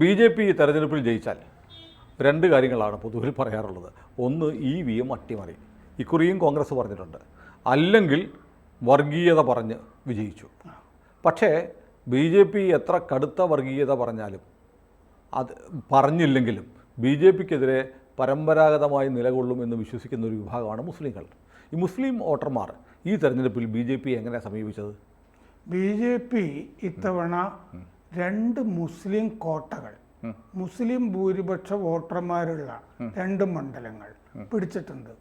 BJP തെരഞ്ഞെടുപ്പിൽ ജയിച്ചാൽ രണ്ട് കാര്യങ്ങളാണ് പൊതുവിൽ പറയാറുള്ളത്. ഒന്ന്, EVM അട്ടിമറി. ഇക്കുറിയും കോൺഗ്രസ് പറഞ്ഞിട്ടുണ്ട്. അല്ലെങ്കിൽ വർഗീയത പറഞ്ഞ് വിജയിച്ചു. പക്ഷേ BJP എത്ര കടുത്ത വർഗീയത പറഞ്ഞാലും അത് പറഞ്ഞില്ലെങ്കിലും BJPക്കെതിരെ പരമ്പരാഗതമായി നിലകൊള്ളുമെന്ന് വിശ്വസിക്കുന്ന ഒരു വിഭാഗമാണ് മുസ്ലിങ്ങൾ. ഈ മുസ്ലിം വോട്ടർമാർ ഈ തെരഞ്ഞെടുപ്പിൽ BJP എങ്ങനെ സമീപിച്ചത്? BJP ഇത്തവണ രണ്ട് മുസ്ലിം കോട്ടകൾ, മുസ്ലിം ഭൂരിപക്ഷ വോട്ടർമാരുള്ള രണ്ട് മണ്ഡലങ്ങൾ പിടിച്ചിട്ടുണ്ട്.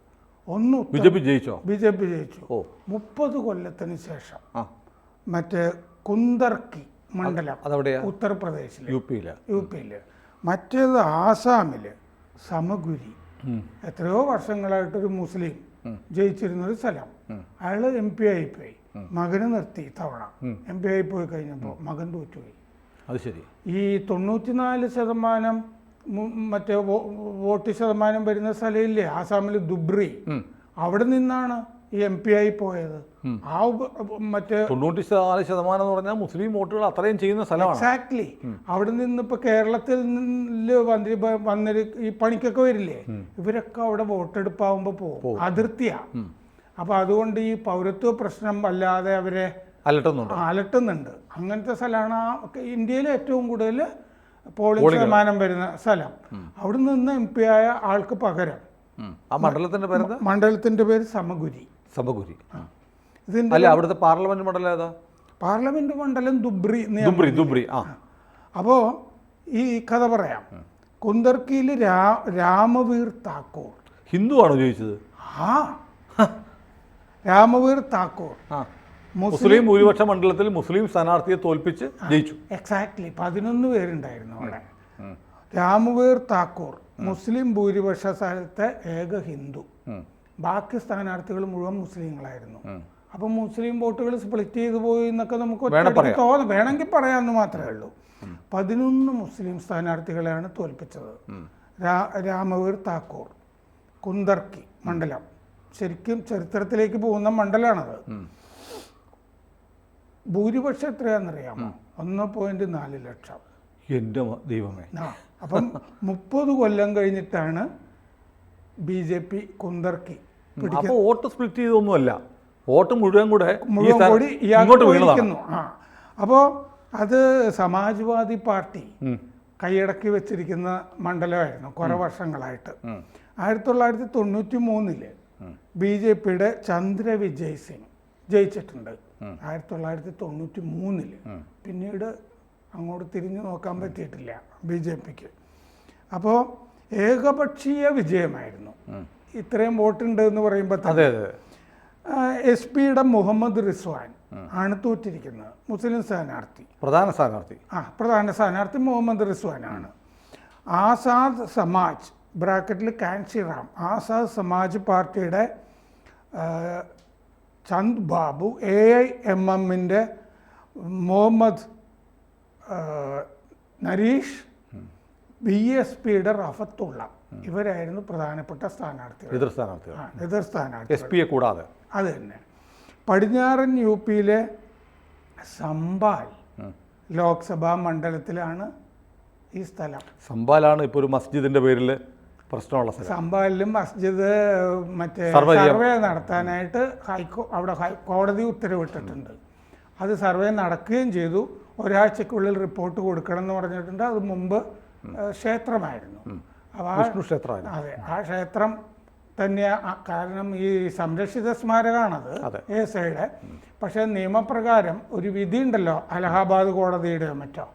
ഒന്ന് BJP ജയിച്ചോ? BJP ജയിച്ചു. 30 കൊല്ലത്തിന് ശേഷം മറ്റേ കുന്ദർക്കി മണ്ഡലം, ഉത്തർപ്രദേശിൽ, യു പിയില്. മറ്റേത് ആസാമില് സമഗുരി. എത്രയോ വർഷങ്ങളായിട്ടൊരു മുസ്ലിം ജയിച്ചിരുന്നൊരു സ്ഥലം. അയാള് MP ആയിപ്പോയി. മകന് നിർത്തി. തവണ MP ആയി പോയി കഴിഞ്ഞപ്പോൾ മകൻ തോറ്റുപോയി. അത് ശരി. ഈ 94% മറ്റേ വോട്ട് ശതമാനം വരുന്ന സ്ഥലമില്ലേ ആസാമിൽ, ദുബ്രി, അവിടെ നിന്നാണ് ഈ MP ആയി പോയത്. ആ മറ്റേ 94% എന്ന് പറഞ്ഞാൽ മുസ്ലിം വോട്ടുകൾ അത്രയും ചെയ്യുന്ന സ്ഥലമാണ്. എക്സാക്ട്ലി. അവിടെ നിന്ന് ഇപ്പൊ കേരളത്തിൽ വന്നൊരു ഈ പണിക്കൊക്കെ വരില്ലേ, ഇവരൊക്കെ അവിടെ വോട്ടെടുപ്പാവുമ്പോ പോകും. അതിർത്തിയാ. അപ്പൊ അതുകൊണ്ട് ഈ പൗരത്വ പ്രശ്നം അല്ലാതെ അവരെ അലട്ടുന്നുണ്ട്. അങ്ങനത്തെ സ്ഥലമാണ് ഇന്ത്യയിലെ ഏറ്റവും കൂടുതൽ പോളിംഗ് ശതമാനം വരുന്ന സ്ഥലം. അവിടെ നിന്ന് MP ആയ ആൾക്ക് പകരം മണ്ഡലത്തിന്റെ പേര് സമഗുരി. അവിടുത്തെ പാർലമെന്റ് മണ്ഡലം ഏതാ? പാർലമെന്റ് മണ്ഡലം ദുബ്രി. അപ്പോ ഈ കഥ പറയാം. കുന്ദർക്കിയിൽ രാമവീർ താക്കൂർ, ഹിന്ദുവാണോ ജയിച്ചത്? രാമവീർ താക്കൂർ മുസ്ലിം ഭൂരിപക്ഷ മണ്ഡലത്തിൽ മുസ്ലിം സ്ഥാനാർത്ഥിയെ തോൽപ്പിച്ച് ജയിച്ചു. എക്സാക്ട്ലി. 11 പേരുണ്ടായിരുന്നു അവിടെ. രാമവീർ താക്കൂർ മുസ്ലിം ഭൂരിപക്ഷ സ്ഥലത്തെ ഏക ഹിന്ദു. ബാക്കി സ്ഥാനാർത്ഥികൾ മുഴുവൻ മുസ്ലിങ്ങളായിരുന്നു. അപ്പൊ മുസ്ലിം വോട്ടുകൾ സ്പ്ലിറ്റ് ചെയ്തു പോയി എന്നൊക്കെ നമുക്ക് തോന്നുന്നു. വേണമെങ്കിൽ പറയാമെന്ന് മാത്രമേ ഉള്ളൂ. 11 മുസ്ലിം സ്ഥാനാർത്ഥികളെയാണ് തോൽപ്പിച്ചത്. രാമവീർ താക്കൂർ, കുന്ദർക്കി മണ്ഡലം. ശരിക്കും ചരിത്രത്തിലേക്ക് പോകുന്ന മണ്ഡലമാണത്. ഭൂരിപക്ഷം എത്രയാണെന്നറിയാമോ? 1.4 ലക്ഷം. എൻ്റെ ദൈവമേ. അപ്പം 30 കൊല്ലം കഴിഞ്ഞിട്ടാണ് BJP കുന്ദർക്കി പിടിക്കുന്നത്. വോട്ട് സ്പ്ലിറ്റ് ചെയ്തൊന്നുമല്ല, വോട്ട് മുഴുവൻ കൂടി ഇയാൾക്കുന്നു. അപ്പോൾ അത് സമാജ്വാദി പാർട്ടി കൈയടക്കി വെച്ചിരിക്കുന്ന മണ്ഡലമായിരുന്നു കുറെ വർഷങ്ങളായിട്ട്. 1993 BJPയുടെ ചന്ദ്ര വിജയ് സിംഗ് ജയിച്ചിട്ടുണ്ട്. 1993. പിന്നീട് അങ്ങോട്ട് തിരിഞ്ഞു നോക്കാൻ പറ്റിയിട്ടില്ല BJPക്ക്. അപ്പോൾ ഏകപക്ഷീയ വിജയമായിരുന്നു. ഇത്രയും വോട്ടുണ്ട് എന്ന് പറയുമ്പോൾ SP-യുടെ മുഹമ്മദ് റിസ്വാൻ ആണ് തോറ്റിരിക്കുന്നത്. മുസ്ലിം സ്ഥാനാർത്ഥി, പ്രധാന സ്ഥാനാർത്ഥി മുഹമ്മദ് റിസ്വാനാണ്. ആസാദ് സമാജ് ബ്രാക്കറ്റിൽ കാൻഷിറാം, ആസാദ് സമാജ് പാർട്ടിയുടെ ചന്ദ് ബാബു, AIMMന്റെ മുഹമ്മദ് നരീഷ്, BSPയുടെ റഫത്തുള്ള, ഇവരായിരുന്നു പ്രധാനപ്പെട്ട സ്ഥാനാർത്ഥികൾ, എതിർ സ്ഥാനാർത്ഥികൾ കൂടാതെ. അത് തന്നെ. പടിഞ്ഞാറൻ UPയിലെ സംബാൽ ലോക്സഭാ മണ്ഡലത്തിലാണ് ഈ സ്ഥലം. സംബാലാണ് ഇപ്പോൾ ഒരു മസ്ജിദിന്റെ പേരിൽ പ്രശ്നമുള്ള സ്ഥലം. സംബാലിലും മസ്ജിദ് മറ്റേ സർവേ നടത്താനായിട്ട് അവിടെ കോടതി ഉത്തരവിട്ടിട്ടുണ്ട്. അത് സർവേ നടക്കുകയും ചെയ്തു. ഒരാഴ്ചക്കുള്ളിൽ റിപ്പോർട്ട് കൊടുക്കണം എന്ന് പറഞ്ഞിട്ടുണ്ട്. അത് മുമ്പ് ക്ഷേത്രമായിരുന്നു. അതെ, ആ ക്ഷേത്രം തന്നെയാ. കാരണം ഈ സംരക്ഷിത സ്മാരകമാണത് ASIയുടെ. പക്ഷേ നിയമപ്രകാരം ഒരു വിധി ഉണ്ടല്ലോ, അലഹാബാദ് കോടതിയുടെ മറ്റോ,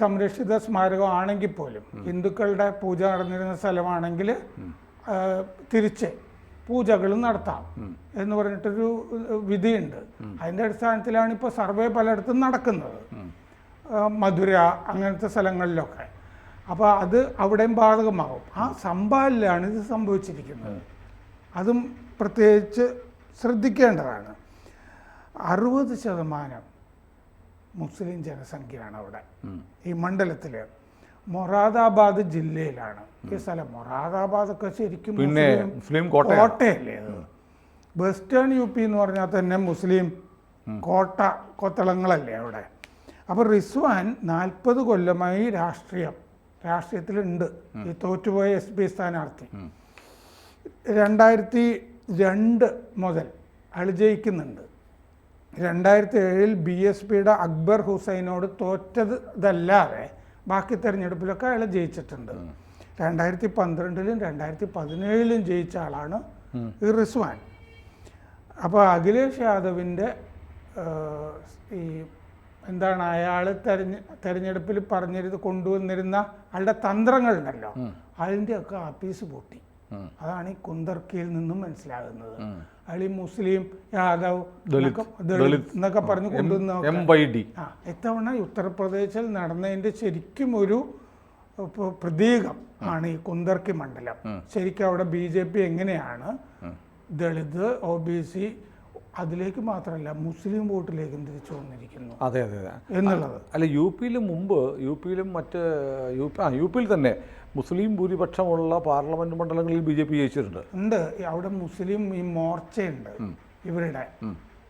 സംരക്ഷിത സ്മാരകം ആണെങ്കിൽ പോലും ഹിന്ദുക്കളുടെ പൂജ നടന്നിരുന്ന സ്ഥലമാണെങ്കിൽ തിരിച്ച് പൂജകളും നടത്താം എന്ന് പറഞ്ഞിട്ടൊരു വിധിയുണ്ട്. അതിൻ്റെ അടിസ്ഥാനത്തിലാണ് ഇപ്പോൾ സർവേ പലയിടത്തും നടക്കുന്നത്, മധുര അങ്ങനത്തെ സ്ഥലങ്ങളിലൊക്കെ. അപ്പോൾ അത് അവിടെയും ബാധകമാകും. ആ സംബാലിലാണ് ഇത് സംഭവിച്ചിരിക്കുന്നത്. അതും പ്രത്യേകിച്ച് ശ്രദ്ധിക്കേണ്ടതാണ്. 60% മുസ്ലിം ജനസംഖ്യയാണ് അവിടെ ഈ മണ്ഡലത്തിൽ. മൊറാദാബാദ് ജില്ലയിലാണ് ഈ സ്ഥലം. മൊറാദാബാദൊക്കെ ശരിക്കും മുസ്ലിം കോട്ടയല്ലേ അത്. വെസ്റ്റേൺ UP എന്ന് പറഞ്ഞാൽ തന്നെ മുസ്ലിം കോട്ട കൊത്തളങ്ങളല്ലേ അവിടെ. അപ്പോൾ റിസ്വാൻ 40 കൊല്ലമായി രാഷ്ട്രീയത്തിലുണ്ട്. ഈ തോറ്റുപോയ SP സ്ഥാനാർത്ഥി 2002 മുതൽ അയാൾ ജയിക്കുന്നുണ്ട്. 2007 BSPയുടെ അക്ബർ ഹുസൈനോട് തോറ്റതല്ലാതെ ബാക്കി തെരഞ്ഞെടുപ്പിലൊക്കെ അയാൾ ജയിച്ചിട്ടുണ്ട്. 2012-ലും 2017-ലും ജയിച്ച ആളാണ് ഈ റിസ്വാൻ. അപ്പോൾ അഖിലേഷ് യാദവിൻ്റെ ഈ എന്താണ് അയാൾ തെരഞ്ഞെടുപ്പിൽ കൊണ്ടുവന്നിരുന്ന ആളുടെ തന്ത്രങ്ങളുണ്ടല്ലോ, അതിൻ്റെയൊക്കെ ആപ്പീസ് പൊട്ടി. അതാണ് ഈ കുന്ദർക്കിയിൽ നിന്നും മനസ്സിലാകുന്നത്. അയാൾ ഈ മുസ്ലിം യാദവ് ദളിത് എന്നൊക്കെ പറഞ്ഞ് കൊണ്ടുവന്ന ഇത്തവണ ഉത്തർപ്രദേശിൽ നടന്നതിൻ്റെ ശരിക്കും ഒരു പ്രതീകം ആണ് ഈ കുന്ദർക്കി മണ്ഡലം. ശരിക്കും അവിടെ BJP എങ്ങനെയാണ് ദളിത് OBC അതിലേക്ക് മാത്രമല്ല മുസ്ലിം വോട്ടിലേക്കും തിരിച്ചു വന്നിരിക്കുന്നു. അതെ അതെ അതെ എന്നുള്ളത്. അല്ല, യുപിയിലും മറ്റ് യു പിയിൽ തന്നെ മുസ്ലിം ഭൂരിപക്ഷമുള്ള പാർലമെന്റ് മണ്ഡലങ്ങളിൽ BJP ജയിച്ചിട്ടുണ്ട്. അവിടെ മുസ്ലിം ഈ മോർച്ചയുണ്ട്, ഇവരുടെ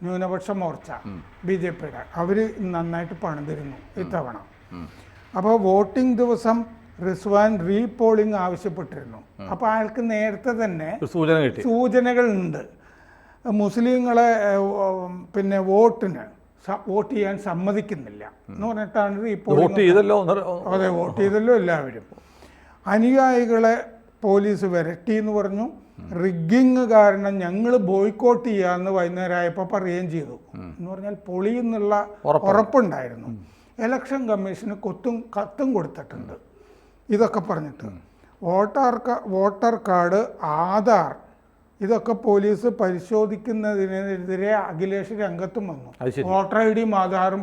ന്യൂനപക്ഷ മോർച്ച BJPയുടെ, അവർ നന്നായിട്ട് പണിതിരുന്നു ഇത്തവണ. അപ്പോൾ വോട്ടിംഗ് ദിവസം റിസ്വാൻ റീപോളിംഗ് ആവശ്യപ്പെട്ടിരുന്നു. അപ്പോൾ അയാൾക്ക് നേരത്തെ തന്നെ സൂചനകളുണ്ട്. മുസ്ലിങ്ങളെ പിന്നെ വോട്ട് ചെയ്യാൻ സമ്മതിക്കുന്നില്ല എന്ന് പറഞ്ഞിട്ടാണ് അതെ വോട്ട് ചെയ്തല്ലോ എല്ലാവരും. അനുയായികളെ പോലീസ് വിരട്ടി എന്ന് പറഞ്ഞു. റിഗ്ഗിങ് കാരണം ഞങ്ങൾ ബോയ്ക്കോട്ട് ചെയ്യാമെന്ന് വൈകുന്നേരം ആയപ്പോൾ പറയുകയും ചെയ്തു. എന്ന് പറഞ്ഞാൽ പൊളിയെന്നുള്ള ഉറപ്പുണ്ടായിരുന്നു. ഇലക്ഷൻ കമ്മീഷന് കത്തും കൊടുത്തിട്ടുണ്ട് ഇതൊക്കെ പറഞ്ഞിട്ട്. വോട്ടർ കാർഡ്, ആധാർ ഇതൊക്കെ പോലീസ് പരിശോധിക്കുന്നതിനെതിരെ അഖിലേഷ് രംഗത്തും വന്നു. വോട്ടർ ID ആധാറും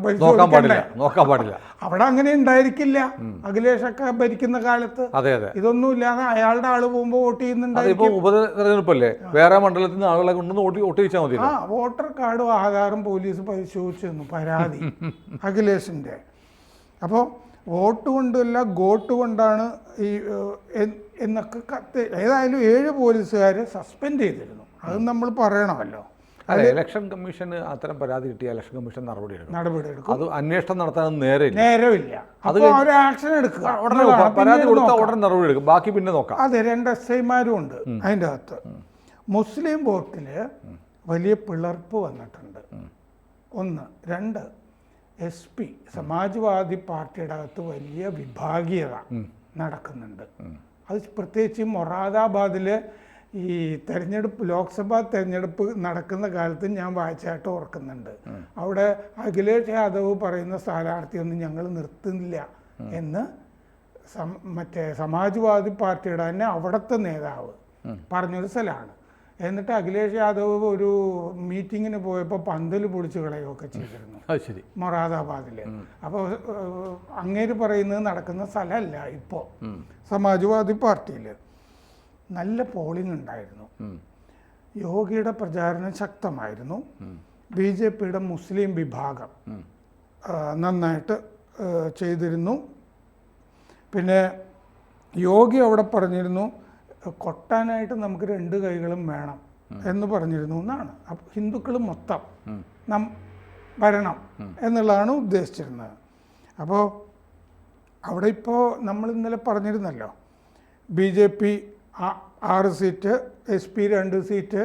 നോക്കാൻ പാടില്ല. അവിടെ അങ്ങനെ ഉണ്ടായിരിക്കില്ല. അഖിലേഷൊക്കെ ഭരിക്കുന്ന കാലത്ത് ഇതൊന്നുമില്ലാതെ അയാളുടെ ആള് പോകുമ്പോ വോട്ട് ചെയ്യുന്നുണ്ടായിരിക്കും. ഉപതെരഞ്ഞെടുപ്പല്ലേ, വേറെ മണ്ഡലത്തിൽ നിന്ന് ആളുകളെ കൊണ്ടുവന്ന് വോട്ട് ചെയ്യിച്ചാൽ മതി. വോട്ടർ കാർഡും ആധാറും പോലീസ് പരിശോധിച്ചിരുന്നു, പരാതി അഖിലേഷിന്റെ. അപ്പോൾ വോട്ട് കൊണ്ടല്ല ഗോട്ട് കൊണ്ടാണ് ഈ എന്നൊക്കെ കത്ത്. ഏതായാലും 7 പോലീസുകാരെ സസ്പെൻഡ് ചെയ്തിരുന്നു. അത് നമ്മൾ പറയണമല്ലോ. അതെ, ഇലക്ഷൻ കമ്മീഷന് അത്തരം പരാതി കിട്ടിയ ഇലക്ഷൻ കമ്മീഷൻ നടപടി എടുക്കും. അത് അന്വേഷണം നടത്താനൊന്നും നേരമില്ല. അത് ഒരു ആക്ഷൻ എടുക്കുക, പരാതി കൊടുത്താൽ ഉടനെ നടപടി എടുക്കും, ബാക്കി പിന്നെ നോക്കാം. അതെ, 2 SIമാരും ഉണ്ട് അതിൻ്റെ അകത്ത്. മുസ്ലിം വോട്ടിൽ വലിയ പിളർപ്പ് വന്നിട്ടുണ്ട്. 1. 2, SP സമാജ്വാദി പാർട്ടിയുടെ അകത്ത് വലിയ വിഭാഗീയത നടക്കുന്നുണ്ട്. അത് പ്രത്യേകിച്ച് മൊറാദാബാദിൽ ഈ ലോക്സഭാ തെരഞ്ഞെടുപ്പ് നടക്കുന്ന കാലത്ത് ഞാൻ വായിച്ചായിട്ട് ഓർക്കുന്നുണ്ട്. അവിടെ അഖിലേഷ് യാദവ് പറയുന്ന സ്ഥാനാർത്ഥിയൊന്നും ഞങ്ങൾ നിർത്തുന്നില്ല എന്ന് മറ്റേ സമാജ്വാദി പാർട്ടിയുടെ തന്നെ അവിടുത്തെ നേതാവ് പറഞ്ഞൊരു സ്ഥലമാണ്. എന്നിട്ട് അഖിലേഷ് യാദവ് ഒരു മീറ്റിങ്ങിന് പോയപ്പോൾ പന്തൽ പൊളിച്ച് കളയുകയൊക്കെ ചെയ്തിരുന്നു മൊറാദാബാദിൽ. അപ്പോൾ അങ്ങേര് പറയുന്നത് നടക്കുന്ന സ്ഥലമല്ല ഇപ്പോൾ സമാജ്വാദി പാർട്ടിയിൽ. നല്ല പോളിംഗ് ഉണ്ടായിരുന്നു. യോഗിയുടെ പ്രചാരണം ശക്തമായിരുന്നു. BJPയുടെ മുസ്ലിം വിഭാഗം നന്നായിട്ട് ചെയ്തിരുന്നു. പിന്നെ യോഗി അവിടെ പറഞ്ഞിരുന്നു കൊട്ടാനായിട്ട് നമുക്ക് 2 കൈകളും വേണം എന്ന് പറഞ്ഞിരുന്നു എന്നാണ്. അപ്പോൾ ഹിന്ദുക്കൾ മൊത്തം വരണം എന്നുള്ളതാണ് ഉദ്ദേശിച്ചിരുന്നത്. അപ്പോൾ അവിടെ ഇപ്പോൾ നമ്മൾ ഇന്നലെ പറഞ്ഞിരുന്നല്ലോ, BJP 6 സീറ്റ്, SP 2 സീറ്റ്,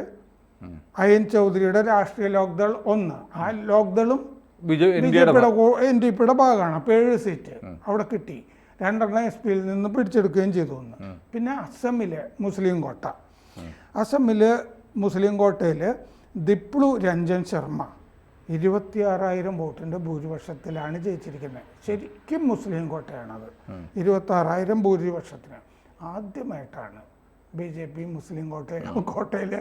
അയൻ ചൗധരിയുടെ രാഷ്ട്രീയ ലോക്ദൾ 1. ആ ലോക്ദളും NDPയുടെ ഭാഗമാണ്. അപ്പോൾ 7 സീറ്റ് അവിടെ കിട്ടി. 2 SP-യിൽ നിന്ന് പിടിച്ചെടുക്കുകയും ചെയ്തു. പിന്നെ അസമിലെ മുസ്ലിം കോട്ട, മുസ്ലിം കോട്ടയിൽ ദിപ്ലു രഞ്ജൻ ശർമ്മ 26,000 വോട്ടിൻ്റെ ഭൂരിപക്ഷത്തിലാണ് ജയിച്ചിരിക്കുന്നത്. ശരിക്കും മുസ്ലിം കോട്ടയാണത്. 26,000 ഭൂരിപക്ഷത്തിന് ആദ്യമായിട്ടാണ് BJP മുസ്ലിം കോട്ടയിൽ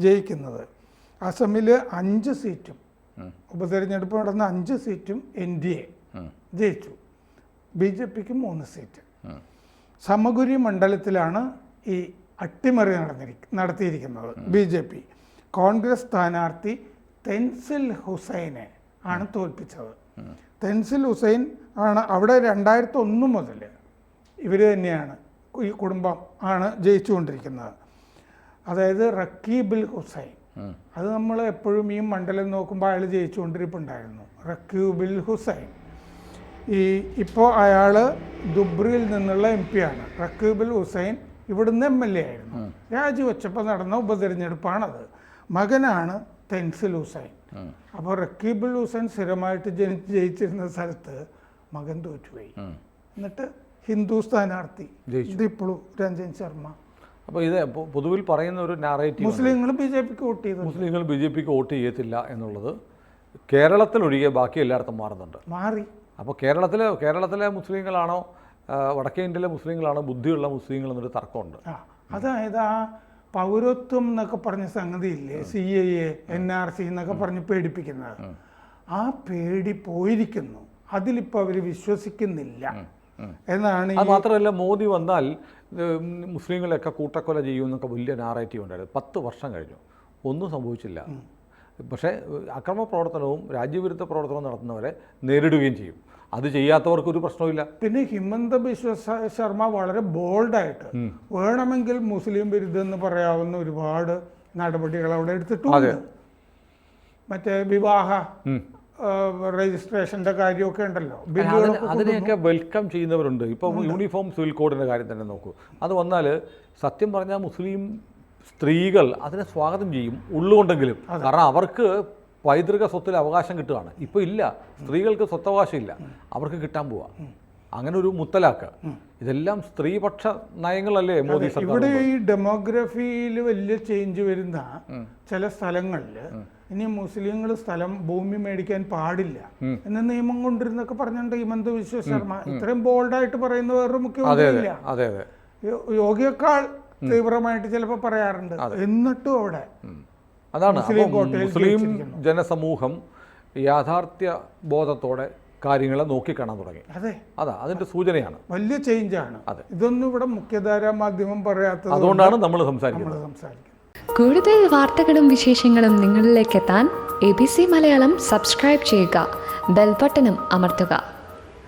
ജയിക്കുന്നത്. അസമിൽ 5 സീറ്റും ഉപതെരഞ്ഞെടുപ്പ് നടന്ന 5 സീറ്റും NDA ജയിച്ചു. BJPക്ക് 3 സീറ്റ്. സമഗുരി മണ്ഡലത്തിലാണ് ഈ അട്ടിമറി നടത്തിയിരിക്കുന്നത് BJP. കോൺഗ്രസ് സ്ഥാനാർത്ഥി തെൻസിൽ ഹുസൈനെ ആണ് തോൽപ്പിച്ചത്. തെൻസിൽ ഹുസൈൻ ആണ് അവിടെ 2001 മുതൽ ഇവർ തന്നെയാണ്, ഈ കുടുംബം ആണ് ജയിച്ചുകൊണ്ടിരിക്കുന്നത്. അതായത് റക്കീബുൽ ഹുസൈൻ, അത് നമ്മൾ എപ്പോഴും ഈ മണ്ഡലം നോക്കുമ്പോൾ അയാൾ ജയിച്ചുകൊണ്ടിരിപ്പുണ്ടായിരുന്നു. റക്കീബുൽ ഹുസൈൻ ഇപ്പോൾ അയാൾ ദുബ്രിയിൽ നിന്നുള്ള MP ആണ്. റക്കീബുൽ ഹുസൈൻ ഇവിടുന്ന് MLA ആയിരുന്നു. രാജിവെച്ചപ്പോൾ നടന്ന ഉപതെരഞ്ഞെടുപ്പാണത്. മകനാണ് തെൻസിൽ ഹുസൈൻ. അപ്പോൾ റക്കീബുൽ ഹുസൈൻ സ്ഥിരമായിട്ട് ജയിച്ചിരുന്ന സ്ഥലത്ത് മകൻ തോറ്റുപോയി. എന്നിട്ട് ഹിന്ദു സ്ഥാനാർത്ഥി ദിപ്ലു രഞ്ജൻ ശർമ്മ. അപ്പോൾ ഇത് പൊതുവിൽ പറയുന്ന ഒരു നാറേറ്റീവ്, മുസ്ലിങ്ങൾ BJPക്ക് വോട്ട് ചെയ്തു, മുസ്ലിങ്ങൾ BJPക്ക് വോട്ട് ചെയ്യത്തില്ല എന്നുള്ളത് കേരളത്തിലൊഴികെ ബാക്കി എല്ലായിടത്തും മാറി. അപ്പോൾ കേരളത്തിലെ മുസ്ലിങ്ങളാണോ വടക്കേ ഇന്ത്യയിലെ മുസ്ലിങ്ങളാണോ ബുദ്ധിയുള്ള മുസ്ലിങ്ങൾ എന്നൊരു തർക്കമുണ്ട്. അതായത് ആ പൗരത്വം എന്നൊക്കെ പറഞ്ഞ സംഗതിയില്ലേ, CAA NRC എന്നൊക്കെ പറഞ്ഞ് പേടിപ്പിക്കുന്നത്, ആ പേടി പോയിരിക്കുന്നു. അതിലിപ്പോൾ അവർ വിശ്വസിക്കുന്നില്ല എന്നാണ്. അത് മാത്രമല്ല, മോദി വന്നാൽ മുസ്ലിങ്ങളെയൊക്കെ കൂട്ടക്കൊല ചെയ്യുമെന്നൊക്കെ വലിയ നാറേറ്റീവ് ഉണ്ടായിരുന്നു. 10 വർഷം കഴിഞ്ഞു, ഒന്നും സംഭവിച്ചില്ല. പക്ഷേ അക്രമ പ്രവർത്തനവും രാജ്യവിരുദ്ധ പ്രവർത്തനവും നടത്തുന്നവരെ നേരിടുകയും ചെയ്യും. അത് ചെയ്യാത്തവർക്ക് ഒരു പ്രശ്നമില്ല. പിന്നെ ഹിമന്ത ബിശ്വ ശർമ്മ വളരെ ബോൾഡായിട്ട് വേണമെങ്കിൽ മുസ്ലിം വിരുദ്ധം എന്ന് പറയാവുന്ന ഒരുപാട് നടപടികൾ അവിടെ എടുത്തിട്ടുണ്ട്. മറ്റേ വിവാഹ രജിസ്ട്രേഷൻ്റെ കാര്യമൊക്കെ ഉണ്ടല്ലോ, അതിനെയൊക്കെ വെൽക്കം ചെയ്യുന്നവരുണ്ട്. ഇപ്പോൾ യൂണിഫോം സിവിൽ കോഡിൻ്റെ കാര്യം തന്നെ നോക്കൂ. അത് വന്നാൽ സത്യം പറഞ്ഞാൽ മുസ്ലിം സ്ത്രീകൾ അതിനെ സ്വാഗതം ചെയ്യും ഉള്ളുകൊണ്ടെങ്കിലും. കാരണം അവർക്ക് പൈതൃക സ്വത്തിൽ അവകാശം കിട്ടുകയാണ്. ഇപ്പോൾ ഇല്ല, സ്ത്രീകൾക്ക് സ്വത്തവകാശം ഇല്ല, അവർക്ക് കിട്ടാൻ പോവാ. അങ്ങനെ ഒരു മുത്തലാക്ക്, ഇതെല്ലാം സ്ത്രീപക്ഷ നയങ്ങളല്ലേ മോദി സർക്കാർ. ഇവിടെ ഈ ഡെമോഗ്രഫിയിൽ വലിയ ചേഞ്ച് വരുന്ന ചില സ്ഥലങ്ങളിൽ ഇനി മുസ്ലിങ്ങൾ ഭൂമി മേടിക്കാൻ പാടില്ല എന്ന നിയമം കൊണ്ടിരുന്നൊക്കെ പറഞ്ഞിട്ടുണ്ട് ഹിമന്ത ബിശ്വ ശർമ്മ. ഇത്രയും ബോൾഡായിട്ട് പറയുന്ന വേറൊരു മുഖ്യമന്ത്രിയില്ല. യോഗിയേക്കാൾ തീവ്രമായിട്ട് ചിലപ്പോൾ പറയാറുണ്ട്. എന്നിട്ടും അവിടെ അതാണ് മുസ്ലിം ജനസമൂഹം യാഥാർത്ഥ്യ ബോധത്തോടെ കാര്യങ്ങളെ നോക്കിക്കാണാൻ തുടങ്ങി. അതാ അതിന്റെ സൂചനയാണ്. വലിയ ചേഞ്ചാണ്. ഇതൊന്നും ഇവിടെ മുഖ്യധാരാ മാധ്യമം പറയാത്തത്. അതുകൊണ്ടാണ് നമ്മൾ സംസാരിക്കുന്നത്. കൂടുതൽ വാർത്തകളും വിശേഷങ്ങളും നിങ്ങളിലേക്ക് എത്താൻ ABC മലയാളം സബ്സ്ക്രൈബ് ചെയ്യുക, ബെൽബട്ടനും അമർത്തുക.